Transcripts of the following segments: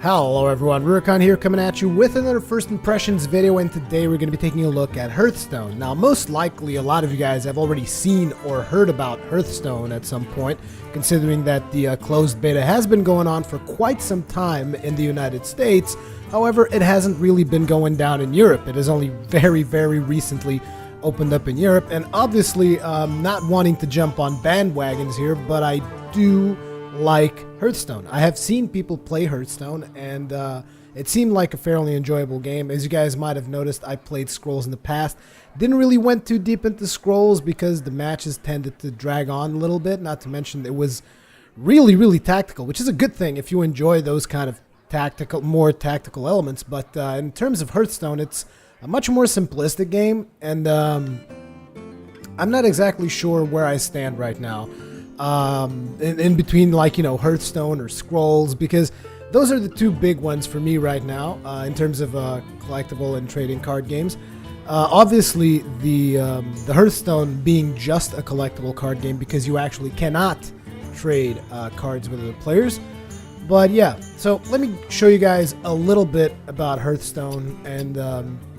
Hello everyone, Rurikhan here coming at you with another first impressions video, and today we're going to be taking a look at Hearthstone. Now most likely a lot of you guys have already seen or heard about Hearthstone at some point, considering that the closed beta has been going on for quite some time in the United States. However, it hasn't really been going down in Europe. It has only very recently opened up in Europe, and obviously not wanting to jump on bandwagons here, but I do like Hearthstone. I have seen people play Hearthstone, and it seemed like a fairly enjoyable game. As you guys might have noticed, I played Scrolls in the past. Didn't really went too deep into Scrolls because the matches tended to drag on a little bit, not to mention it was really tactical, which is a good thing if you enjoy those kind of more tactical elements. But in terms of Hearthstone, it's a much more simplistic game, and I'm not exactly sure where I stand right now. In between, like, you know, Hearthstone or Scrolls, because those are the two big ones for me right now in terms of collectible and trading card games. Obviously, the Hearthstone being just a collectible card game because you actually cannot trade cards with other players. But yeah, so let me show you guys a little bit about Hearthstone and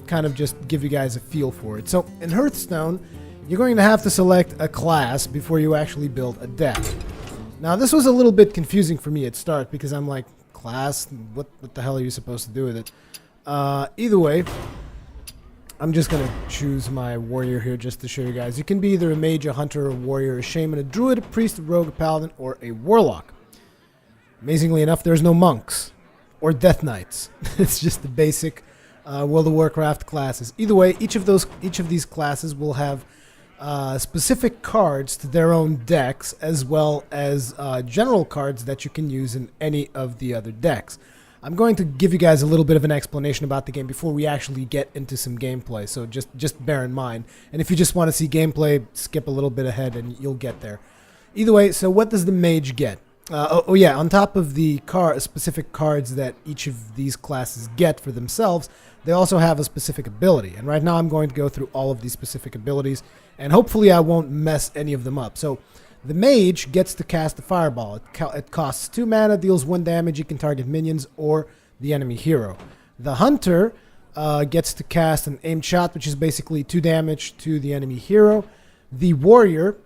kind of just give you guys a feel for it. So in Hearthstone, you're going to have to select a class before you actually build a deck. Now this was a little bit confusing for me at start because I'm like, class? What the hell are you supposed to do with it? Either way, I'm just going to choose my warrior here just to show you guys. You can be either a mage, a hunter, a warrior, a shaman, a druid, a priest, a rogue, a paladin, or a warlock. Amazingly enough, there's no monks or death knights. It's just the basic World of Warcraft classes. Either way, each of these classes will have specific cards to their own decks, as well as general cards that you can use in any of the other decks. I'm going to give you guys a little bit of an explanation about the game before we actually get into some gameplay, so just bear in mind. And if you just want to see gameplay, skip a little bit ahead and you'll get there. Either way, so what does the mage get? Oh yeah, on top of the specific cards that each of these classes get for themselves, they also have a specific ability. And right now I'm going to go through all of these specific abilities, and hopefully I won't mess any of them up. So the mage gets to cast a fireball. It costs 2 mana, deals 1 damage. You can target minions or the enemy hero. The hunter gets to cast an aimed shot, which is basically 2 damage to the enemy hero. The warrior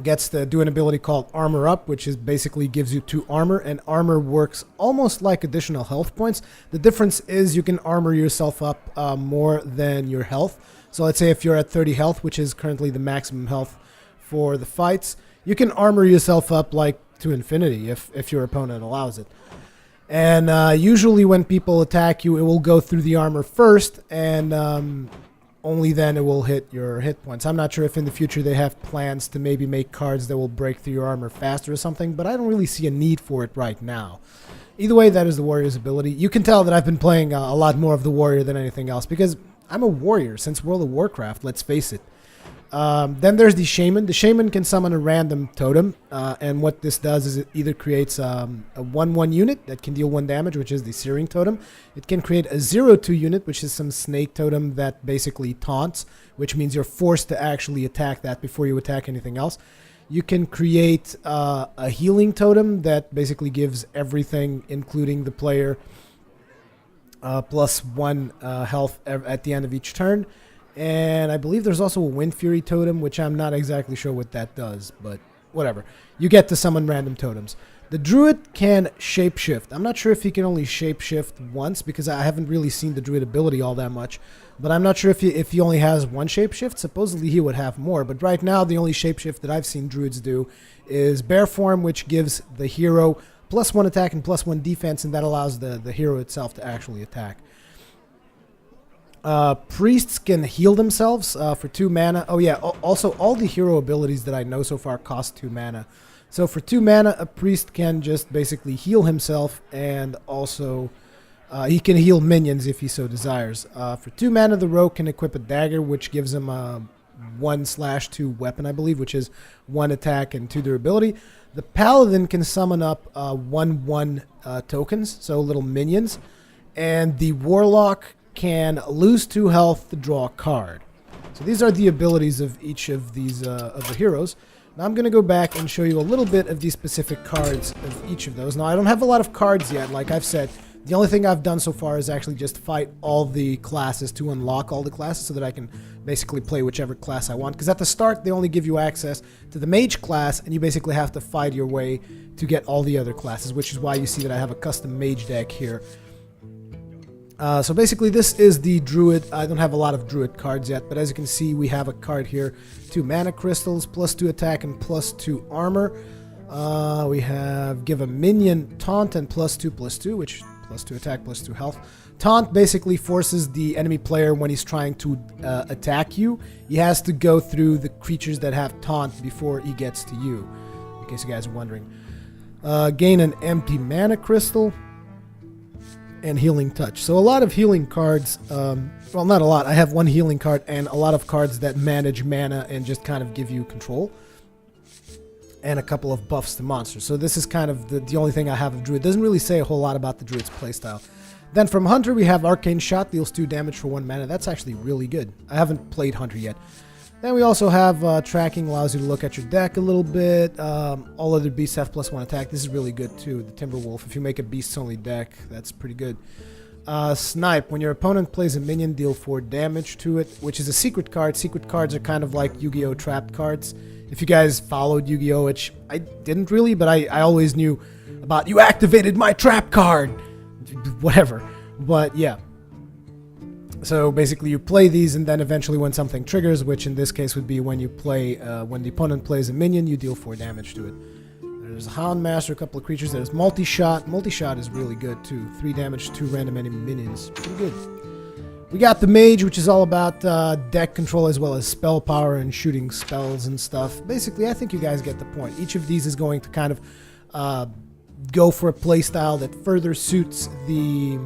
gets to do an ability called Armor Up, which is basically gives you 2 armor, and armor works almost like additional health points. The difference is you can armor yourself up more than your health. So let's say if you're at 30 health, which is currently the maximum health for the fights, you can armor yourself up like to infinity if your opponent allows it. And usually when people attack you, it will go through the armor first, and only then it will hit your hit points. I'm not sure if in the future they have plans to maybe make cards that will break through your armor faster or something, but I don't really see a need for it right now. Either way, that is the warrior's ability. You can tell that I've been playing a lot more of the warrior than anything else because I'm a warrior since World of Warcraft, let's face it. Then there's the shaman. The shaman can summon a random totem, and what this does is it either creates a 1/1 unit that can deal 1 damage, which is the Searing Totem. It can create a 0/2 unit, which is some snake totem that basically taunts, which means you're forced to actually attack that before you attack anything else. You can create a healing totem that basically gives everything, including the player, +1 health at the end of each turn. And I believe there's also a Wind Fury totem, which I'm not exactly sure what that does, but whatever. You get to summon random totems. The druid can shapeshift. I'm not sure if he can only shapeshift once because I haven't really seen the druid ability all that much. But I'm not sure if he only has 1 shapeshift. Supposedly he would have more, but right now the only shapeshift that I've seen druids do is bear form, which gives the hero +1 attack and +1 defense, and that allows the hero itself to actually attack. Priests can heal themselves for 2 mana. Oh yeah, also all the hero abilities that I know so far cost 2 mana. So for 2 mana, a priest can just basically heal himself, and also he can heal minions if he so desires. For 2 mana, the rogue can equip a dagger, which gives him a 1/2 weapon, I believe, which is 1 attack and 2 durability. The paladin can summon up 1/1 tokens, so little minions, and the warlock can lose 2 health to draw a card. So these are the abilities of each of these of the heroes. Now I'm going to go back and show you a little bit of the specific cards of each of those. Now I don't have a lot of cards yet, like I've said. The only thing I've done so far is actually just fight all the classes to unlock all the classes so that I can basically play whichever class I want. Because at the start, they only give you access to the mage class, and you basically have to fight your way to get all the other classes, which is why you see that I have a custom mage deck here. So basically, this is the druid. I don't have a lot of druid cards yet, but as you can see, we have a card here. 2 mana crystals, +2 attack and +2 armor. We have give a minion taunt and +2/+2, which +2 attack, +2 health. Taunt basically forces the enemy player when he's trying to attack you. He has to go through the creatures that have taunt before he gets to you, in case you guys are wondering. Gain an empty mana crystal and healing touch. So a lot of healing cards, well, not a lot. I have 1 healing card and a lot of cards that manage mana and just kind of give you control. And a couple of buffs to monsters. So this is kind of the only thing I have of Druid. Doesn't really say a whole lot about the Druid's playstyle. Then from Hunter, we have Arcane Shot, deals 2 damage for 1 mana. That's actually really good. I haven't played Hunter yet. Then we also have Tracking, allows you to look at your deck a little bit. All other beasts have +1 attack. This is really good too. The Timberwolf, if you make a beasts-only deck, that's pretty good. Snipe, when your opponent plays a minion, deal 4 damage to it, which is a secret card. Secret cards are kind of like Yu-Gi-Oh! Trapped cards. If you guys followed Yu-Gi-Oh!, which I didn't really, but I always knew about, you activated my trap card! Whatever. But yeah. So basically you play these, and then eventually when something triggers, which in this case would be when you play, when the opponent plays a minion, you deal 4 damage to it. There's Houndmaster, a couple of creatures. There's Multi-Shot. Multi-Shot is really good too. 3 damage to 2 random enemy minions. Pretty good. We got the Mage, which is all about deck control as well as spell power and shooting spells and stuff. Basically, I think you guys get the point. Each of these is going to kind of go for a playstyle that further suits the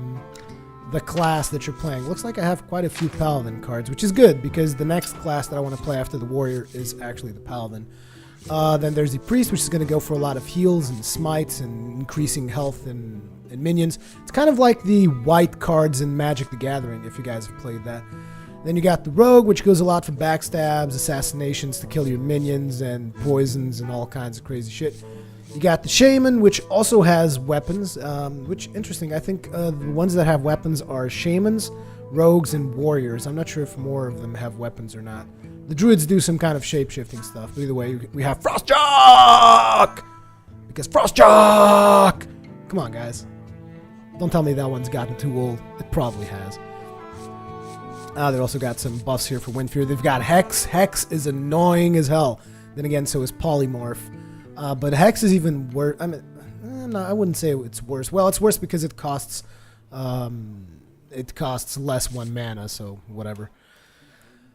class that you're playing. Looks like I have quite a few Paladin cards, which is good because the next class that I want to play after the Warrior is actually the Paladin. Then there's the Priest, which is going to go for a lot of heals and smites and increasing health and minions. It's kind of like the white cards in Magic the Gathering, if you guys have played that. Then you got the Rogue, which goes a lot for backstabs, assassinations to kill your minions, and poisons and all kinds of crazy shit. You got the Shaman, which also has weapons, which, interesting, I think the ones that have weapons are Shamans, Rogues, and Warriors. I'm not sure if more of them have weapons or not. The Druids do some kind of shape-shifting stuff, but either way, we have Frostjock! Because Frostjock! Come on, guys. Don't tell me that one's gotten too old. It probably has. They also got some buffs here for Windfear. They've got Hex. Hex is annoying as hell. Then again, so is Polymorph. But Hex is even worse. I mean, no, I wouldn't say it's worse. Well, it's worse because it costs less 1 mana, so whatever.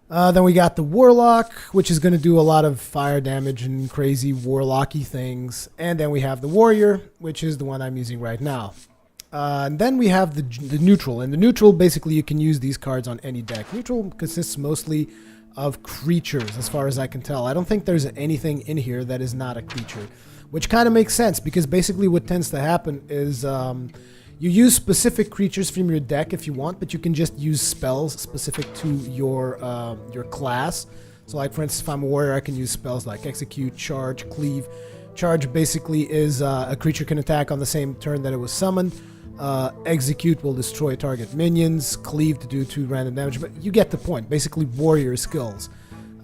Then we got the Warlock, which is going to do a lot of fire damage and crazy warlocky things. And then we have the Warrior, which is the one I'm using right now. And then we have the Neutral. And the Neutral, basically, you can use these cards on any deck. Neutral consists mostly of creatures, as far as I can tell. I don't think there's anything in here that is not a creature, which kind of makes sense, because basically what tends to happen is you use specific creatures from your deck if you want, but you can just use spells specific to your class. So like, for instance, if I'm a warrior, I can use spells like Execute, Charge, Cleave. Charge basically is a creature can attack on the same turn that it was summoned. Execute will destroy target minions. Cleave to do 2 random damage, but you get the point. Basically, warrior skills.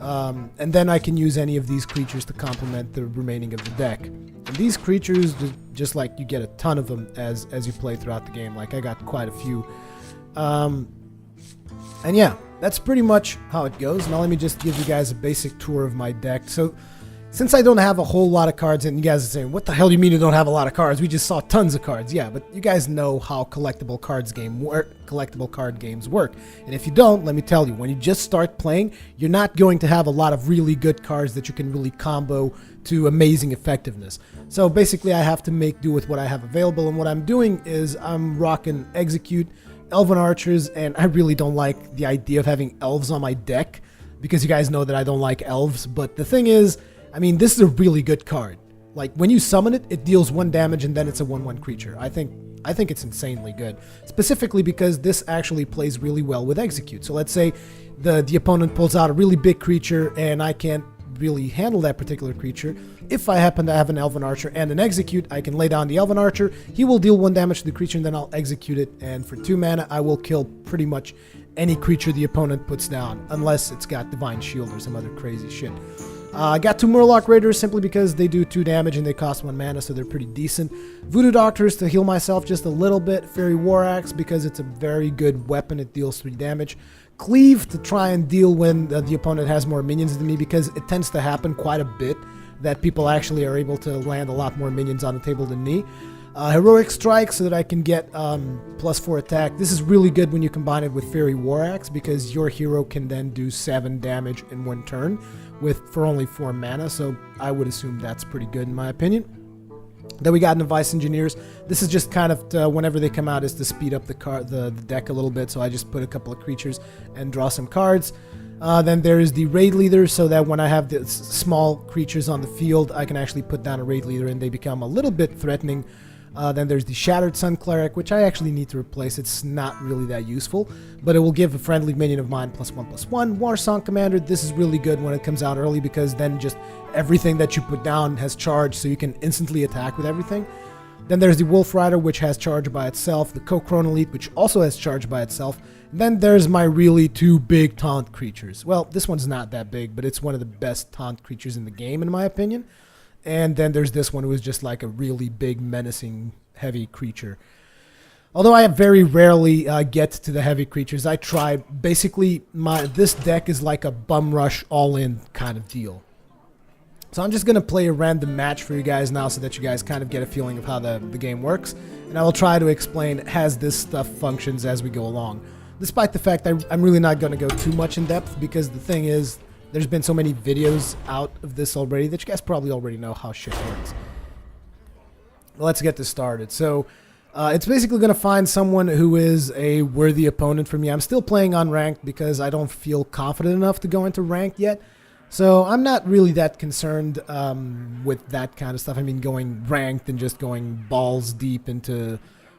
And then I can use any of these creatures to complement the remaining of the deck. And these creatures, just like you get a ton of them as you play throughout the game. Like, I got quite a few. And yeah, that's pretty much how it goes. Now let me just give you guys a basic tour of my deck. So, since I don't have a whole lot of cards, and you guys are saying, what the hell do you mean you don't have a lot of cards? We just saw tons of cards. Yeah, but you guys know how collectible card games work. And if you don't, let me tell you, when you just start playing, you're not going to have a lot of really good cards that you can really combo to amazing effectiveness. So basically, I have to make do with what I have available, and what I'm doing is I'm rocking Execute, Elven Archers, and I really don't like the idea of having elves on my deck, because you guys know that I don't like elves. But the thing is, I mean, this is a really good card. Like, when you summon it, it deals 1 damage, and then it's a 1/1 creature. I think it's insanely good. Specifically because this actually plays really well with Execute. So let's say the opponent pulls out a really big creature, and I can't really handle that particular creature. If I happen to have an Elven Archer and an Execute, I can lay down the Elven Archer. He will deal 1 damage to the creature, and then I'll execute it. And for 2 mana, I will kill pretty much any creature the opponent puts down, unless it's got Divine Shield or some other crazy shit. I got 2 Murloc Raiders simply because they do 2 damage and they cost 1 mana, so they're pretty decent. Voodoo Doctors to heal myself just a little bit. Fairy War Axe because it's a very good weapon. It deals 3 damage. Cleave to try and deal when the opponent has more minions than me, because it tends to happen quite a bit that people actually are able to land a lot more minions on the table than me. Heroic Strike so that I can get +4 attack. This is really good when you combine it with Fairy War Axe, because your hero can then do 7 damage in 1 turn for only 4 mana, so I would assume that's pretty good in my opinion. Then we got Device Engineers. This is just kind of whenever they come out is to speed up the deck a little bit, so I just put a couple of creatures and draw some cards. Then there is the Raid Leader, so that when I have the small creatures on the field, I can actually put down a Raid Leader and they become a little bit threatening. Then there's the Shattered Sun Cleric, which I actually need to replace. It's not really that useful, but it will give a friendly minion of mine +1/+1. Warsong Commander, this is really good when it comes out early, because then just everything that you put down has charge, so you can instantly attack with everything. Then there's the Wolf Rider, which has charge by itself. The Kokron Elite, which also has charge by itself. And then there's my really 2 big taunt creatures. Well, this one's not that big, but it's one of the best taunt creatures in the game, in my opinion. And then there's this one who is just like a really big, menacing, heavy creature. Although I very rarely get to the heavy creatures, I try. Basically, this deck is like a bum rush all-in kind of deal. So I'm just going to play a random match for you guys now so that you guys kind of get a feeling of how the game works. And I will try to explain as this stuff functions as we go along. Despite the fact I'm really not going to go too much in depth, because the thing is, there's been so many videos out of this already that you guys probably already know how shit works. Let's get this started. So, it's basically going to find someone who is a worthy opponent for me. I'm still playing on ranked because I don't feel confident enough to go into ranked yet. So, I'm not really that concerned with that kind of stuff. I mean, going ranked and just going balls deep into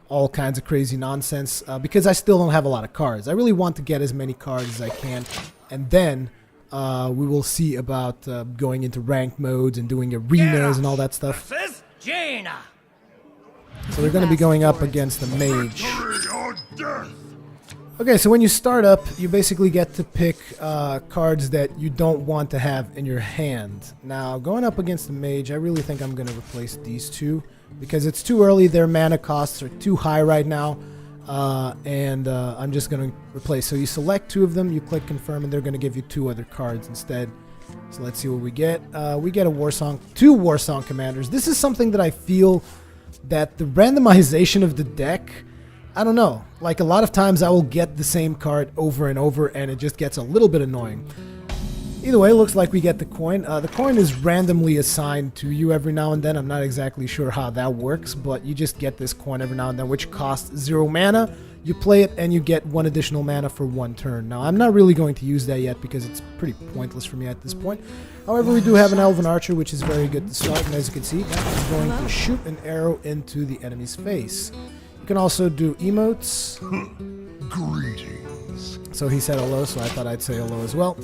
all kinds of crazy nonsense, because I still don't have a lot of cards. I really want to get as many cards as I can, and then we will see about going into ranked modes and doing arenas and all that stuff. So they're going to be going up against the mage. Okay, so when you start up, you basically get to pick cards that you don't want to have in your hand. Now, going up against the mage, I really think I'm going to replace these 2, because it's too early. Their mana costs are too high right now. I'm just going to replace. So you select 2 of them, you click confirm, and they're going to give you 2 other cards instead. So let's see what we get. We get a Warsong, 2 Warsong Commanders. This is something that I feel that the randomization of the deck, I don't know. Like, a lot of times I will get the same card over and over, and it just gets a little bit annoying. Either way, it looks like we get the coin. The coin is randomly assigned to you every now and then. I'm not exactly sure how that works, but you just get this coin every now and then, which costs 0 mana. You play it, and you get 1 additional mana for 1 turn. Now, I'm not really going to use that yet, because it's pretty pointless for me at this point. However, we do have an Elven Archer, which is very good to start, and as you can see, that is going to shoot an arrow into the enemy's face. You can also do emotes. Greetings. So he said hello, so I thought I'd say hello as well.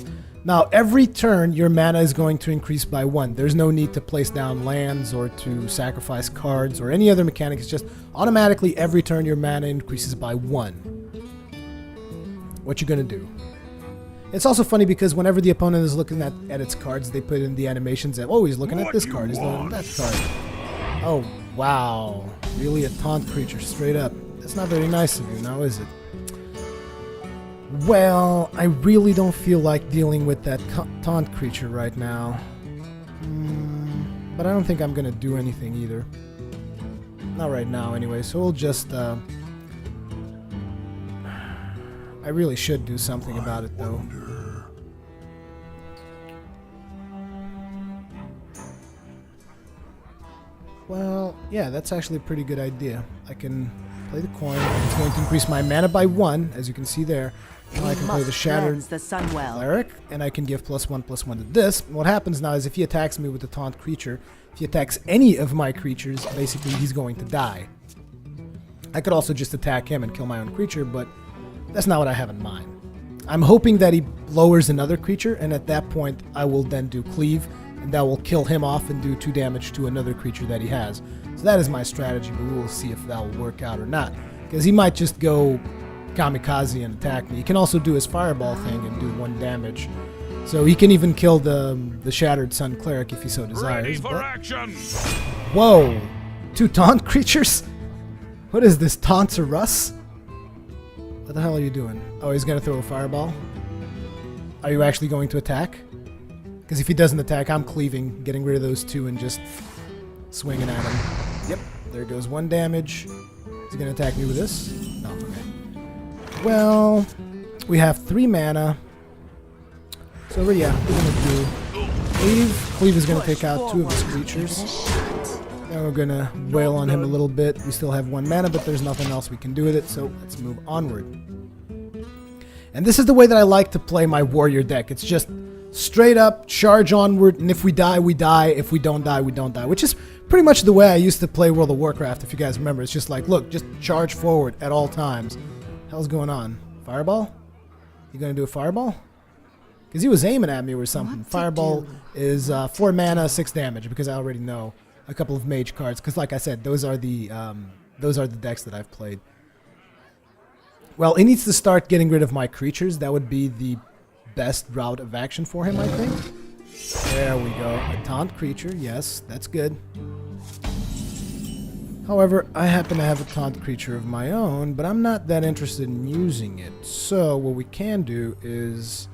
Now, every turn, your mana is going to increase by 1. There's no need to place down lands or to sacrifice cards or any other mechanic. It's just automatically every turn your mana increases by 1. What you gonna do? It's also funny because whenever the opponent is looking at its cards, they put in the animations that, oh, he's looking at this card, he's looking at that card. Oh, wow. Really a taunt creature, straight up. That's not very nice of you, now is it? Well, I really don't feel like dealing with that taunt creature right now. But I don't think I'm gonna do anything either. Not right now anyway, so we'll just I really should do something about it though. Well, yeah, that's actually a pretty good idea. I can play the coin. It's going to increase my mana by 1, as you can see there. Now I can play the Shattered Cleric, and I can give +1/+1 to this. And what happens now is if he attacks me with the taunt creature, if he attacks any of my creatures, basically he's going to die. I could also just attack him and kill my own creature, but that's not what I have in mind. I'm hoping that he lowers another creature, and at that point I will then do Cleave, and that will kill him off and do 2 damage to another creature that he has. So that is my strategy, but we will see if that will work out or not. Because he might just go kamikaze and attack me. He can also do his fireball thing and do 1 damage. So he can even kill the Shattered Sun Cleric if he so desires. Ready for action. Whoa! 2 taunt creatures? What is this, Taunts or Russ? What the hell are you doing? Oh, he's gonna throw a fireball? Are you actually going to attack? Because if he doesn't attack, I'm cleaving, getting rid of those 2 and just swinging at him. Yep, there goes 1 damage. Is he gonna attack me with this? No, okay. Well, we have 3 mana. So yeah, we're gonna do Cleave. Cleave is gonna take out 2 of his creatures. Then we're gonna wail on him a little bit. We still have 1 mana, but there's nothing else we can do with it, so let's move onward. And this is the way that I like to play my warrior deck. It's just straight up, charge onward, and if we die, we die. If we don't die, we don't die. Which is pretty much the way I used to play World of Warcraft, if you guys remember. It's just like, look, just charge forward at all times. Hell's going on? Fireball? You gonna do a fireball? Because he was aiming at me or something. Fireball is 4 mana, 6 damage, because I already know a couple of mage cards. Because like I said, those are the decks that I've played. Well, he needs to start getting rid of my creatures. That would be the best route of action for him, I think. There we go. A taunt creature. Yes, that's good. However, I happen to have a taunt creature of my own, but I'm not that interested in using it. So what we can do is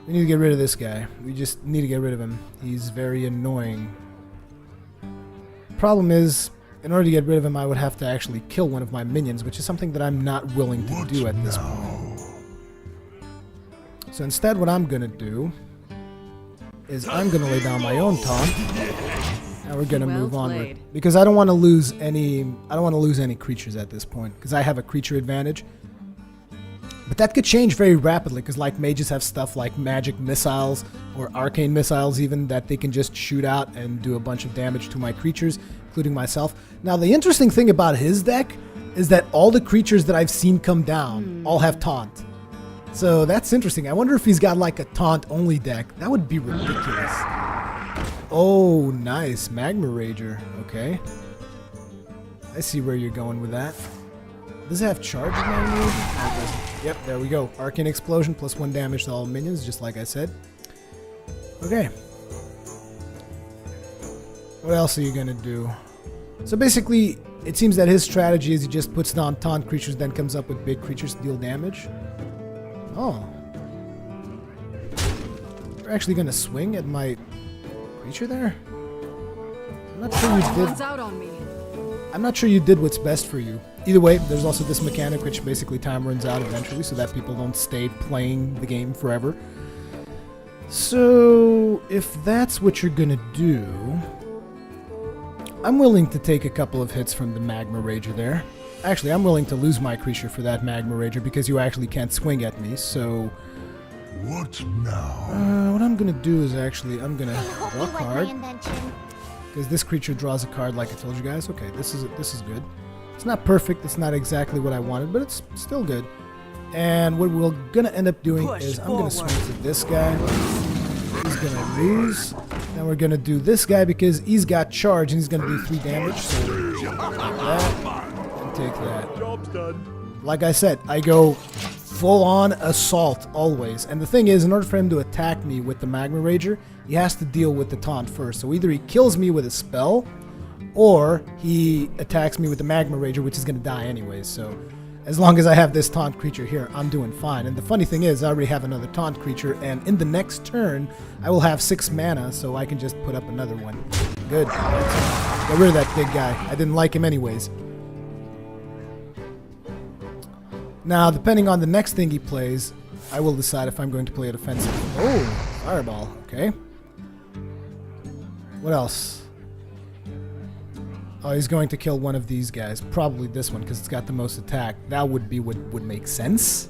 we need to get rid of this guy. We just need to get rid of him. He's very annoying. Problem is, in order to get rid of him, I would have to actually kill one of my minions, which is something that I'm not willing to do at this point. So instead, what I'm going to do is I'm going to lay down my own taunt, and we're going to move onward. Because I don't want to lose any creatures at this point, because I have a creature advantage. But that could change very rapidly, because like mages have stuff like magic missiles or arcane missiles even that they can just shoot out and do a bunch of damage to my creatures, including myself. Now the interesting thing about his deck is that all the creatures that I've seen come down all have taunt. So that's interesting. I wonder if he's got like a taunt only deck. That would be ridiculous. Oh, nice. Magma Rager. Okay. I see where you're going with that. Does it have charge of Magma Rager? Yep, there we go. Arcane Explosion plus 1 damage to all minions, just like I said. Okay. What else are you going to do? So basically, it seems that his strategy is he just puts down taunt creatures, then comes up with big creatures to deal damage. Oh. You're actually going to swing at my creature there? I'm not sure you did. I'm not sure you did what's best for you. Either way, there's also this mechanic which basically time runs out eventually so that people don't stay playing the game forever. So, if that's what you're gonna do, I'm willing to take a couple of hits from the Magma Rager there. Actually, I'm willing to lose my creature for that Magma Rager because you actually can't swing at me, so... What now? What I'm gonna do is actually, I'm gonna draw a card. Because this creature draws a card like I told you guys. Okay, this is good. It's not perfect, it's not exactly what I wanted, but it's still good. And what we're gonna end up doing is I'm gonna swing to this guy. He's gonna lose. Then we're gonna do this guy because he's got charge and he's gonna do 3 damage. So take that and take that. Job's done. Like I said, I go full-on assault always. And the thing is, in order for him to attack me with the Magma Rager, he has to deal with the taunt first. So either he kills me with a spell, or he attacks me with the Magma Rager, which is going to die anyways. So as long as I have this taunt creature here, I'm doing fine. And the funny thing is, I already have another taunt creature, and in the next turn, I will have 6 mana, so I can just put up another one. Good. Get rid of that big guy. I didn't like him anyways. Now, depending on the next thing he plays, I will decide if I'm going to play a defensive. Oh, Fireball. Okay. What else? Oh, he's going to kill one of these guys. Probably this one, because it's got the most attack. That would be what would make sense.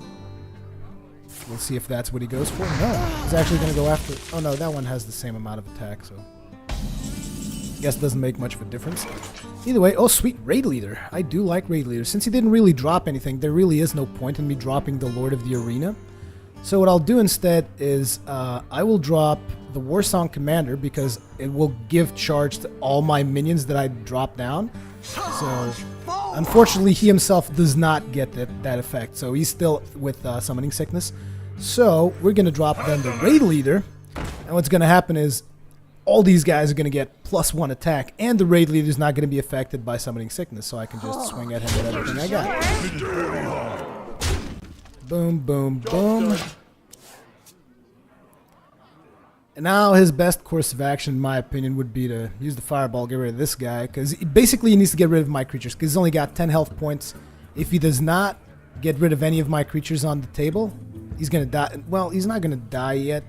We'll see if that's what he goes for. No, he's actually going to go after... Oh, no, that one has the same amount of attack, so... I guess it doesn't make much of a difference. Either way, oh, sweet, Raid Leader. I do like Raid Leader. Since he didn't really drop anything, there really is no point in me dropping the Lord of the Arena. So what I'll do instead is I will drop the Warsong Commander because it will give charge to all my minions that I drop down. So unfortunately he himself does not get that effect, so he's still with Summoning Sickness. So we're going to drop then the Raid Leader, and what's going to happen is all these guys are going to get +1 attack, and the Raid Leader is not going to be affected by Summoning Sickness, so I can just swing at him with everything I got. Boom, boom, boom. And now his best course of action, in my opinion, would be to use the Fireball, get rid of this guy, because basically he needs to get rid of my creatures, because he's only got 10 health points. If he does not get rid of any of my creatures on the table, he's going to die. Well, he's not going to die yet.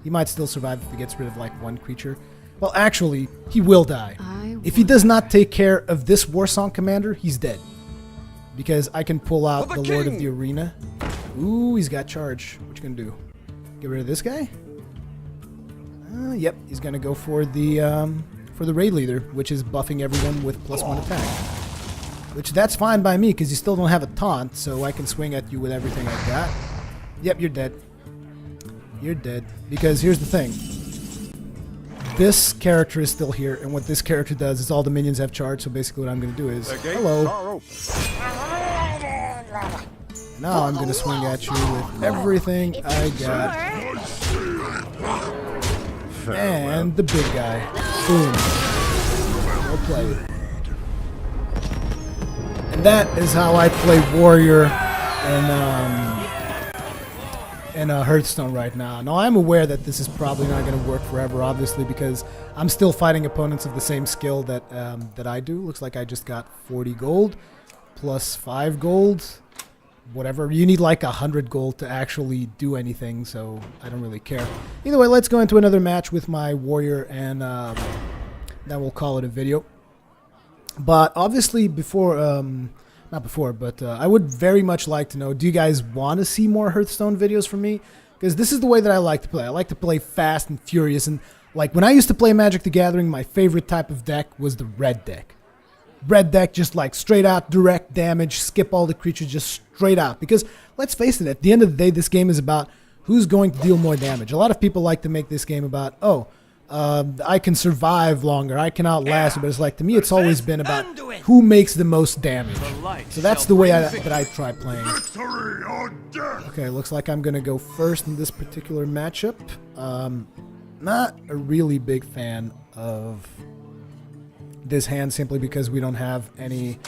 He might still survive if he gets rid of like one creature. Well, actually, he will die. If he does not take care of this Warsong Commander, he's dead. Because I can pull out the Lord of the Arena. Ooh, he's got charge. What you going to do? Get rid of this guy? Yep, he's going to go for the Raid Leader, which is buffing everyone with +1 attack. Which that's fine by me, because you still don't have a taunt, so I can swing at you with everything I got. Yep, you're dead. You're dead. Because here's the thing. This character is still here, and what this character does is all the minions have charge, so basically what I'm going to do is, hello. Now I'm going to swing at you with everything I got. And the big guy. Boom. Well played. And that is how I play Warrior in Hearthstone right now. Now I'm aware that this is probably not going to work forever, obviously, because I'm still fighting opponents of the same skill that that I do. Looks like I just got 40 gold plus 5 gold. Whatever. You need like 100 gold to actually do anything, so I don't really care. Either way, let's go into another match with my Warrior, and then we'll call it a video. But obviously before, not before, but I would very much like to know, do you guys want to see more Hearthstone videos from me? Because this is the way that I like to play. I like to play fast and furious, and like when I used to play Magic the Gathering, my favorite type of deck was the red deck. Red deck, just like straight out direct damage, skip all the creatures just straight out. Because let's face it, at the end of the day, this game is about who's going to deal more damage. A lot of people like to make this game about, I can survive longer, I can outlast it, but it's like, to me, it's always been about who makes the most damage. So that's the way that I try playing. Okay, looks like I'm going to go first in this particular matchup. Not a really big fan of this hand, simply because we don't have any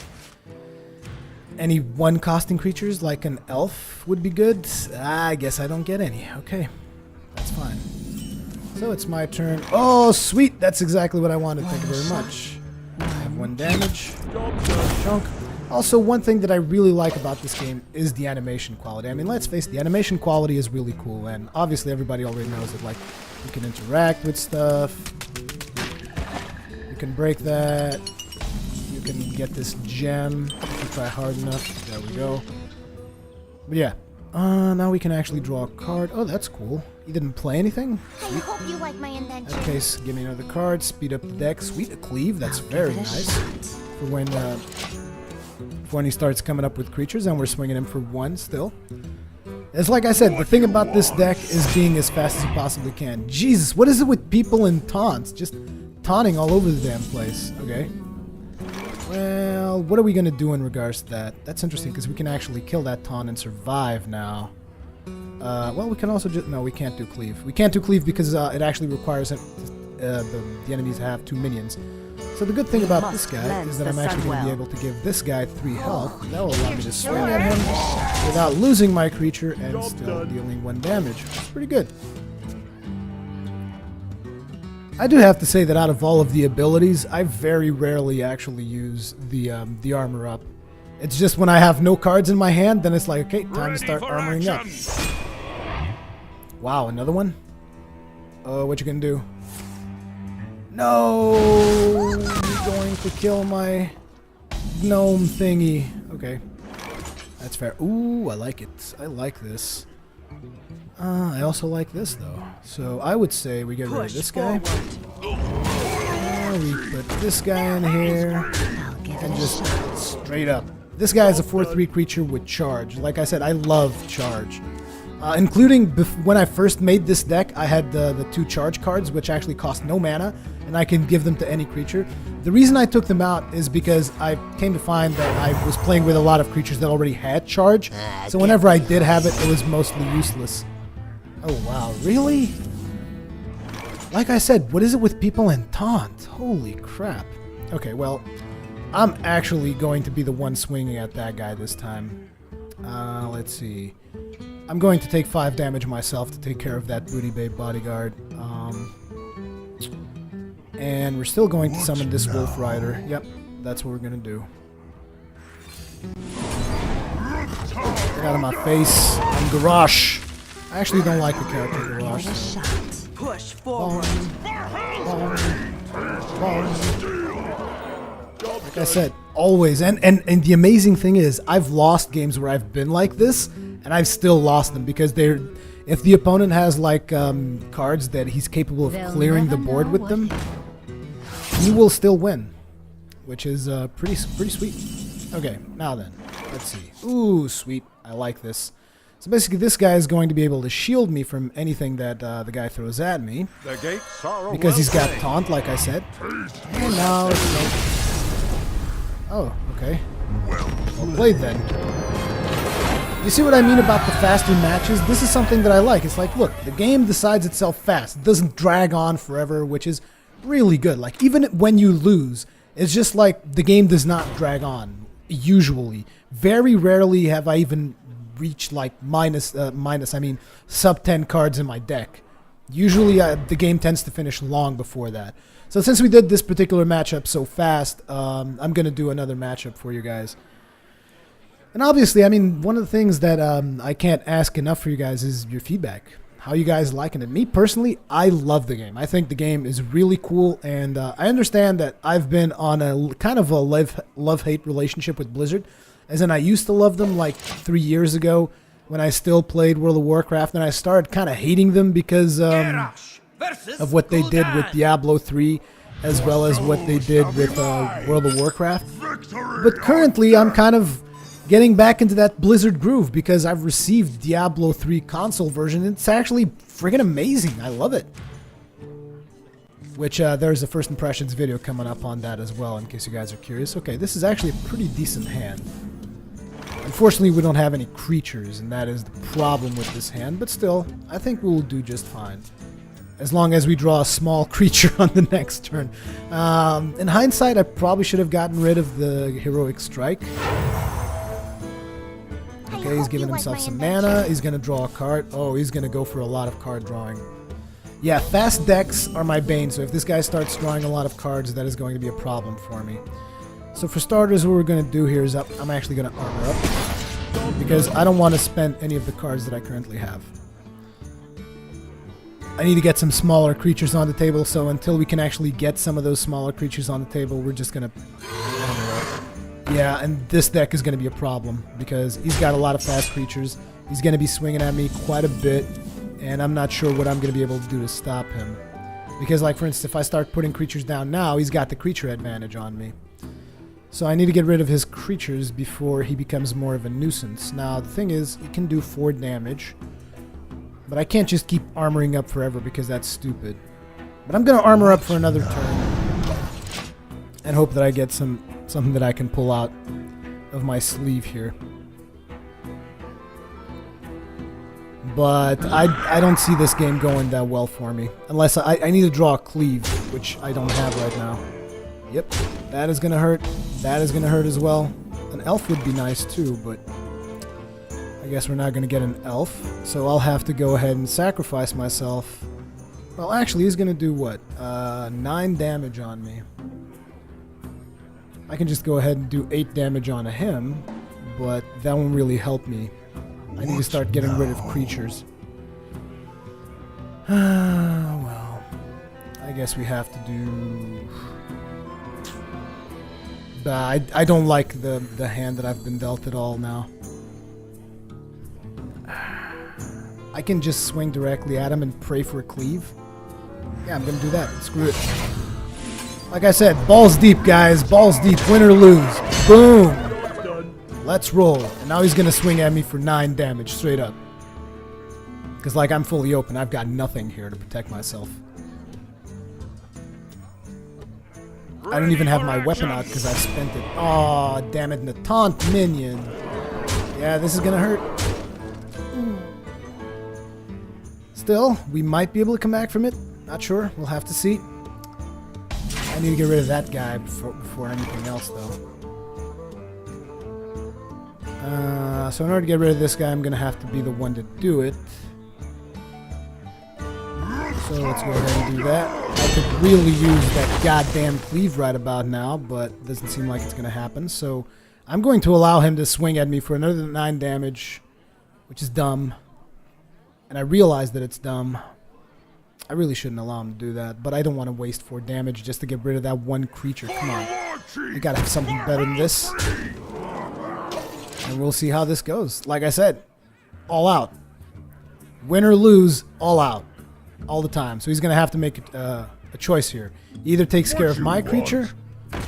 one costing creatures. Like an elf would be good. I guess I don't get any. Okay, that's fine. So it's my turn. Oh, sweet! That's exactly what I wanted. Thank you very much. I have 1 damage. Chunk. Also, one thing that I really like about this game is the animation quality. I mean, let's face it, the animation quality is really cool, and obviously everybody already knows that, like, you can interact with stuff. You can break that. You can get this gem if you try hard enough. There we go. But yeah. Now we can actually draw a card. Oh, that's cool. You didn't play anything? I hope you like my invention. In that case, give me another card. Speed up the deck. Sweet, a cleave. That's very nice. For when he starts coming up with creatures, and we're swinging him for 1 still. It's like I said, the thing about this deck is being as fast as you possibly can. Jesus, what is it with people and taunts? Just taunting all over the damn place. Okay. Well, what are we going to do in regards to that? That's interesting, because we can actually kill that taunt and survive now. Well, we can also just... No, we can't do cleave. We can't do cleave because it actually requires the enemies to have 2 minions. So the good thing about this guy is that I'm actually going to be able to give this guy 3 health. That will allow me to swing at him without losing my creature and still dealing 1 damage. It's pretty good. I do have to say that out of all of the abilities, I very rarely actually use the armor up. It's just when I have no cards in my hand, then it's like, okay, time to start armoring up. Wow, another one? What you gonna do? No! You're going to kill my gnome thingy. Okay. That's fair. Ooh, I like it. I like this. I also like this, though. So I would say we get rid of this guy. We put this guy in here. And just straight up. This guy is a 4/3 creature with charge. Like I said, I love charge. Including when I first made this deck, I had the 2 charge cards, which actually cost no mana, and I can give them to any creature. The reason I took them out is because I came to find that I was playing with a lot of creatures that already had charge, so whenever I did have it, it was mostly useless. Oh wow, really? Like I said, what is it with people and taunt? Holy crap. Okay, well, I'm actually going to be the one swinging at that guy this time. Let's see. I'm going to take 5 damage myself to take care of that Booty Babe bodyguard. And we're still going to summon this Wolf Rider. Yep, that's what we're going to do. Get out of my face. I'm Garrosh. I actually don't like the character Garrosh. Push forward. Like I said, always. And the amazing thing is, I've lost games where I've been like this, and I've still lost them because they're... If the opponent has like cards that he's capable of clearing the board with them, he will still win, which is pretty sweet. Okay, now then, let's see. Ooh, sweet. I like this. So basically, this guy is going to be able to shield me from anything that the guy throws at me, because he's got taunt, like I said. And now it's like... Oh, okay. Well played then. You see what I mean about the faster matches? This is something that I like. It's like, look, the game decides itself fast. It doesn't drag on forever, which is really good. Like, even when you lose, it's just like the game does not drag on, usually. Very rarely have I even reached, like, sub 10 cards in my deck. Usually, the game tends to finish long before that. So since we did this particular matchup so fast, I'm going to do another matchup for you guys. And obviously, I mean, one of the things that I can't ask enough for you guys is your feedback. How you guys liking it? Me personally, I love the game. I think the game is really cool, and I understand that I've been on a kind of a love-hate relationship with Blizzard. As in, I used to love them like 3 years ago when I still played World of Warcraft, and I started kind of hating them because of what they did with Diablo 3, as well as what they did with World of Warcraft. But currently, I'm kind of getting back into that Blizzard groove because I've received Diablo 3 console version. It's actually friggin' amazing. I love it. Which there's a first impressions video coming up on that as well, in case you guys are curious. Okay, this is actually a pretty decent hand. Unfortunately, we don't have any creatures, and that is the problem with this hand. But still, I think we will do just fine, as long as we draw a small creature on the next turn. In hindsight, I probably should have gotten rid of the Heroic Strike. Okay, he's giving himself some mana. He's going to draw a card. Oh, he's going to go for a lot of card drawing. Yeah, fast decks are my bane, so if this guy starts drawing a lot of cards, that is going to be a problem for me. So for starters, what we're going to do here is I'm actually going to armor up, because I don't want to spend any of the cards that I currently have. I need to get some smaller creatures on the table, so until we can actually get some of those smaller creatures on the table, we're just going to armor up. Yeah, and this deck is going to be a problem because he's got a lot of fast creatures. He's going to be swinging at me quite a bit, and I'm not sure what I'm going to be able to do to stop him. Because, like, for instance, if I start putting creatures down now, he's got the creature advantage on me. So I need to get rid of his creatures before he becomes more of a nuisance. Now, the thing is, he can do 4 damage, but I can't just keep armoring up forever because that's stupid. But I'm going to armor up for another turn and hope that I get something that I can pull out of my sleeve here. But I don't see this game going that well for me. Unless I need to draw a cleave, which I don't have right now. Yep, that is going to hurt. That is going to hurt as well. An elf would be nice too, but I guess we're not going to get an elf. So I'll have to go ahead and sacrifice myself. Well, actually, he's going to do what? 9 damage on me. I can just go ahead and do 8 damage on him, but that won't really help me. I need to start getting rid of creatures. Well, I guess we have to do... I don't like the hand that I've been dealt at all now. I can just swing directly at him and pray for a cleave. Yeah, I'm gonna do that. Screw it. Like I said, balls deep, guys. Balls deep. Win or lose. Boom. Let's roll. And now he's going to swing at me for 9 damage straight up. Because, like, I'm fully open. I've got nothing here to protect myself. I don't even have my weapon out because I spent it. Aw, damn it, and the taunt minion. Yeah, this is gonna hurt. Still, we might be able to come back from it. Not sure. We'll have to see. I need to get rid of that guy before anything else, though. So in order to get rid of this guy, I'm gonna have to be the one to do it. So let's go ahead and do that. I could really use that goddamn cleave right about now, but it doesn't seem like it's going to happen. So I'm going to allow him to swing at me for another 9 damage, which is dumb. And I realize that it's dumb. I really shouldn't allow him to do that, but I don't want to waste 4 damage just to get rid of that one creature. Come on. You got to have something better than this. And we'll see how this goes. Like I said, all out. Win or lose, all out. All the time. So he's going to have to make a choice here. He either takes care of my creature.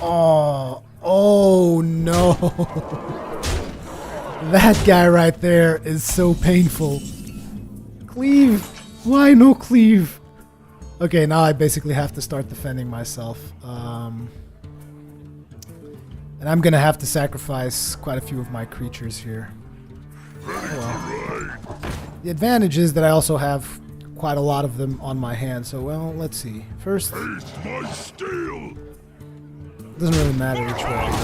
Oh no. That guy right there is so painful. Cleave. Why no cleave? Okay, now I basically have to start defending myself. And I'm going to have to sacrifice quite a few of my creatures here. Oh, well. The advantage is that I also have quite a lot of them on my hand, so well, let's see. First, doesn't really matter which way I go.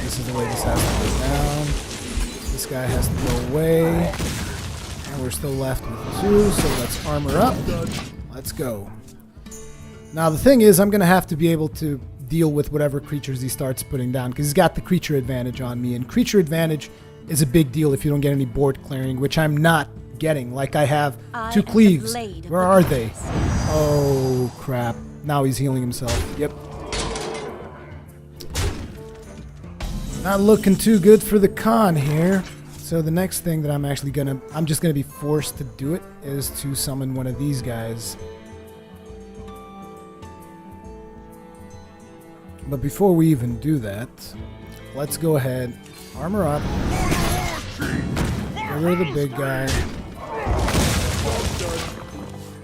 This is the way this has to go down. This guy has to go away, and we're still left with 2, so let's armor up. Let's go. Now the thing is, I'm gonna have to be able to deal with whatever creatures he starts putting down, because he's got the creature advantage on me, and creature advantage is a big deal if you don't get any board clearing, which I'm not getting. Like, I have 2 cleaves. Where are they? Oh crap. Now he's healing himself. Yep. Not looking too good for the Khan here. So the next thing that I'm just gonna be forced to do it is to summon one of these guys. But before we even do that, let's go ahead, armor up, get rid of the big guy.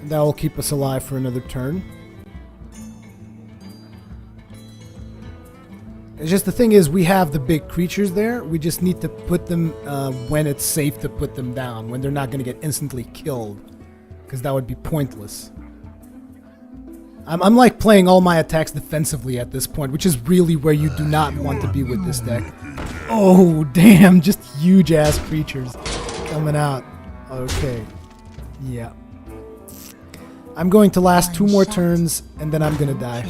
That will keep us alive for another turn. It's just the thing is, we have the big creatures there. We just need to put them when it's safe to put them down, when they're not going to get instantly killed, because that would be pointless. I'm like playing all my attacks defensively at this point, which is really where you do not want to be with this deck. Oh damn, just huge ass creatures coming out. Okay, yeah. I'm going to last 2 more turns, and then I'm going to die.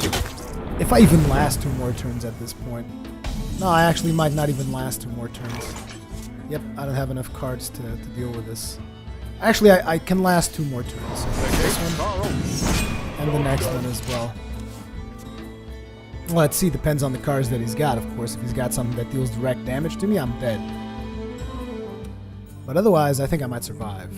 If I even last 2 more turns at this point. No, I actually might not even last 2 more turns. Yep, I don't have enough cards to deal with this. Actually, I can last 2 more turns. So this one, and the next one as well. Well, let's see, depends on the cards that he's got, of course. If he's got something that deals direct damage to me, I'm dead. But otherwise, I think I might survive.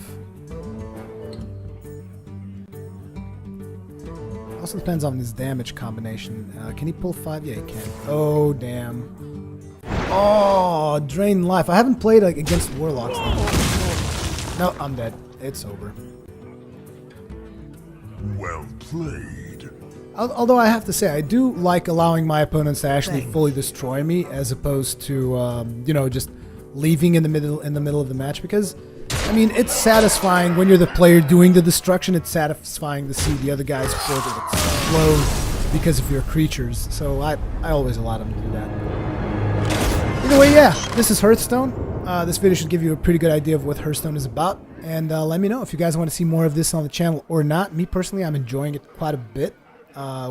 Also depends on his damage combination. Can he pull 5? Yeah, he can. Oh, damn. Oh, drain life. I haven't played against warlocks though. No, I'm dead. It's over. Well played. Although I have to say, I do like allowing my opponents to actually fully destroy me, as opposed to, you know, just leaving in the middle of the match, because I mean, it's satisfying when you're the player doing the destruction. It's satisfying to see the other guys further explode because of your creatures. So I always allow them to do that. Either way, yeah, this is Hearthstone. This video should give you a pretty good idea of what Hearthstone is about. And let me know if you guys want to see more of this on the channel or not. Me personally, I'm enjoying it quite a bit,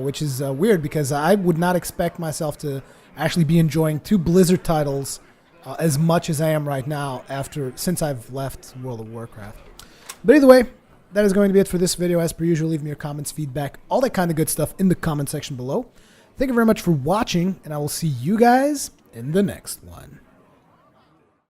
which is weird because I would not expect myself to actually be enjoying 2 Blizzard titles as much as I am right now since I've left World of Warcraft. But either way, that is going to be it for this video. As per usual, leave me your comments, feedback, all that kind of good stuff in the comment section below. Thank you very much for watching, and I will see you guys in the next one.